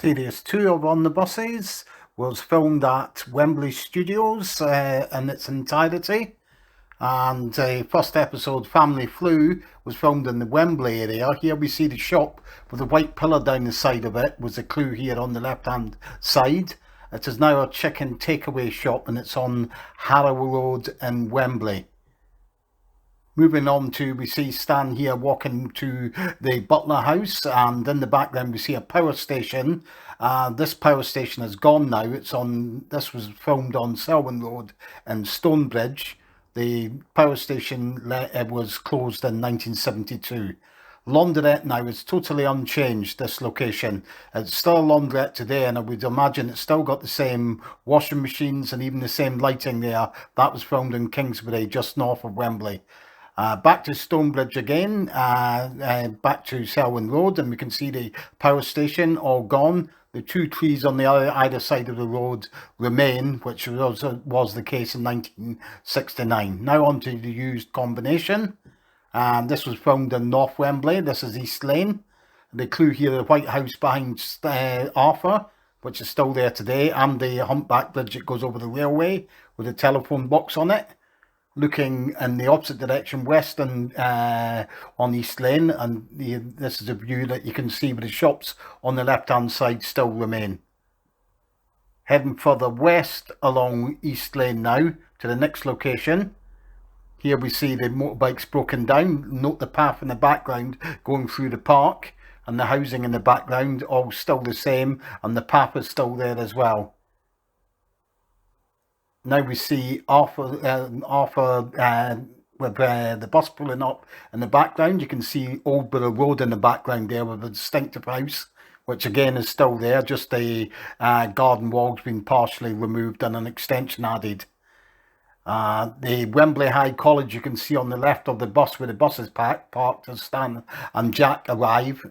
Series 2 of On the Buses was filmed at Wembley Studios in its entirety, and the first episode, Family Flu, was filmed in the Wembley area. Here we see the shop with a white pillar down the side of it, was the clue here on the left hand side. It is now a chicken takeaway shop and it's on Harrow Road in Wembley. Moving on to, we see Stan here walking to the Butler House, and in the background we see a power station. This power station is gone now. This was filmed on Selwyn Road in Stonebridge. The power station was closed in 1972. Laundrette now is totally unchanged, this location. It's still a laundrette today, and I would imagine it's still got the same washing machines and even the same lighting there. That was filmed in Kingsbury, just north of Wembley. Back to Stonebridge again, back to Selwyn Road, and we can see the power station all gone. The two trees on the either side of the road remain, which was the case in 1969. Now on to the used combination. This was filmed in North Wembley. This is East Lane. The clue here, the White House behind Arthur, which is still there today, and the humpback bridge that goes over the railway with a telephone box on it. Looking in the opposite direction, west and on East Lane, and this is a view that you can see where the shops on the left hand side still remain. Heading further west along East Lane now to the next location. Here we see the motorbikes broken down. Note the path in the background going through the park, and the housing in the background all still the same, and the path is still there as well. Now we see Arthur with the bus pulling up in the background. You can see Oldborough Road in the background there with a distinctive house, which again is still there, just the garden walls being partially removed and an extension added. The Wembley High College you can see on the left of the bus where the bus is parked as Stan and Jack arrive.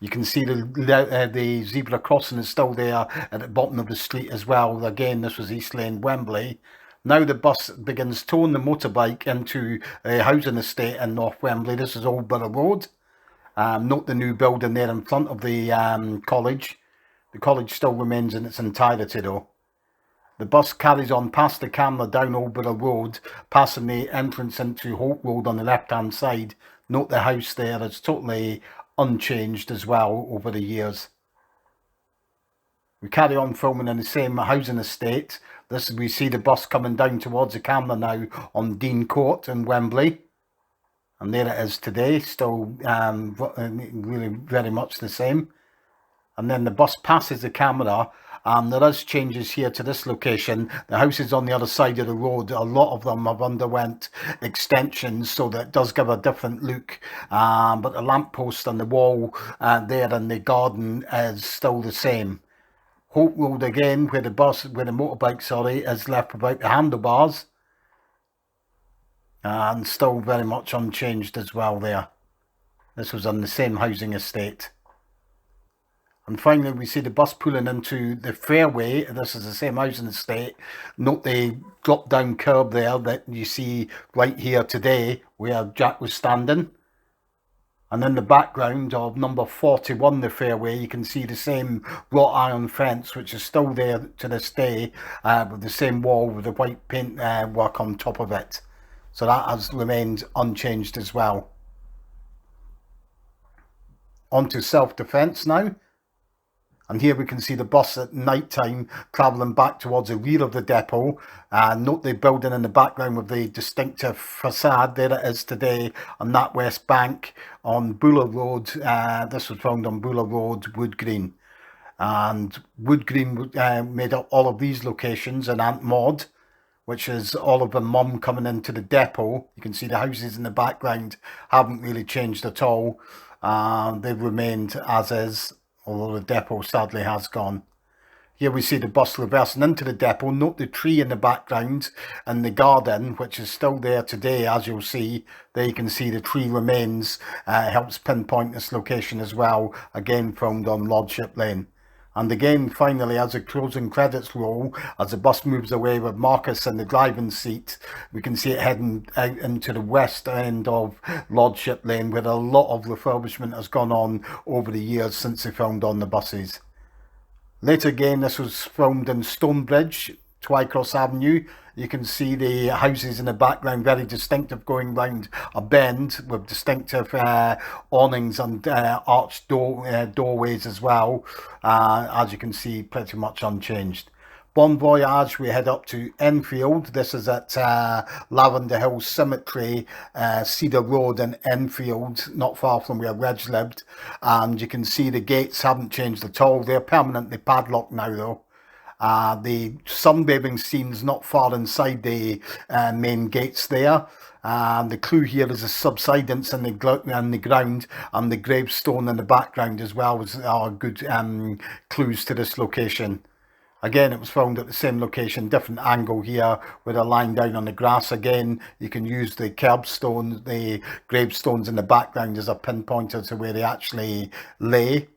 You can see the zebra crossing is still there at the bottom of the street as well. Again, this was East Lane, Wembley. Now the bus begins towing the motorbike into a housing estate in North Wembley. This is Oldborough Road. Note the new building there in front of the college. The college still remains in its entirety though. The bus carries on past the camera down Oldborough Road, passing the entrance into Hope Road on the left-hand side. Note the house there is totally unchanged as well over the years. We carry on filming in the same housing estate. We see the bus coming down towards the camera now on Dean Court in Wembley, and there it is today, still really very much the same. And then the bus passes the camera, and there is changes here to this location. The houses on the other side of the road, a lot of them have underwent extensions, so that it does give a different look. But the lamppost and the wall there in the garden is still the same. Hope Road again, where the motorbike, is left without the handlebars, and still very much unchanged as well there. This was on the same housing estate. And finally, we see the bus pulling into the Fairway. This is the same housing estate. Note the drop-down curb there that you see right here today, where Jack was standing. And in the background of number 41, the Fairway, you can see the same wrought iron fence, which is still there to this day, with the same wall with the white paint work on top of it. So that has remained unchanged as well. On to self-defence now. And here we can see the bus at night time travelling back towards the rear of the depot. Note the building in the background with the distinctive facade. There it is today on that west bank on Buller Road. This was found on Buller Road, Wood Green. And Wood Green made up all of these locations, and Aunt Maud, which is all of the mum coming into the depot. You can see the houses in the background haven't really changed at all. They've remained as is, although the depot sadly has gone. Here we see the bus reversing into the depot. Note the tree in the background and the garden, which is still there today, as you'll see. There you can see the tree remains, helps pinpoint this location as well, again filmed on Lordship Lane. And again, finally, as the closing credits roll, as the bus moves away with Marcus in the driving seat, we can see it heading out into the west end of Lordship Lane, where a lot of refurbishment has gone on over the years since they filmed on the buses. Later again, this was filmed in Stonebridge, Twycross Avenue. You can see the houses in the background, very distinctive, going round a bend with distinctive awnings and arched doorways as well. As you can see, pretty much unchanged. Bon voyage, we head up to Enfield. This is at Lavender Hill Cemetery, Cedar Road in Enfield, not far from where Reg lived. And you can see the gates haven't changed at all. They're permanently padlocked now though. The sunbathing scene's not far inside the main gates there. The clue here is the subsidence in the ground, and the gravestone in the background as well are good clues to this location. Again, it was filmed at the same location, different angle here with a line down on the grass. Again, you can use the curbstone, the gravestones in the background as a pinpointer to where they actually lay.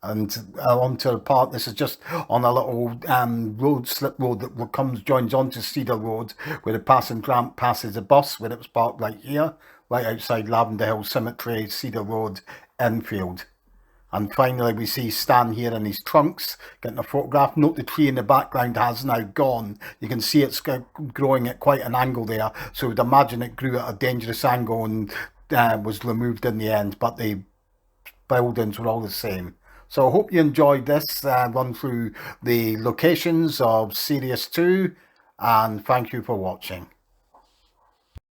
And onto the park, this is just on a little slip road that joins onto Cedar Road, where the passing grant passes a bus, where it was parked right here, right outside Lavender Hill Cemetery, Cedar Road, Enfield. And finally, we see Stan here in his trunks, getting a photograph. Note the tree in the background has now gone. You can see it's growing at quite an angle there. So we'd imagine it grew at a dangerous angle and was removed in the end, but the buildings were all the same. So I hope you enjoyed this run through the locations of Series 2, and thank you for watching.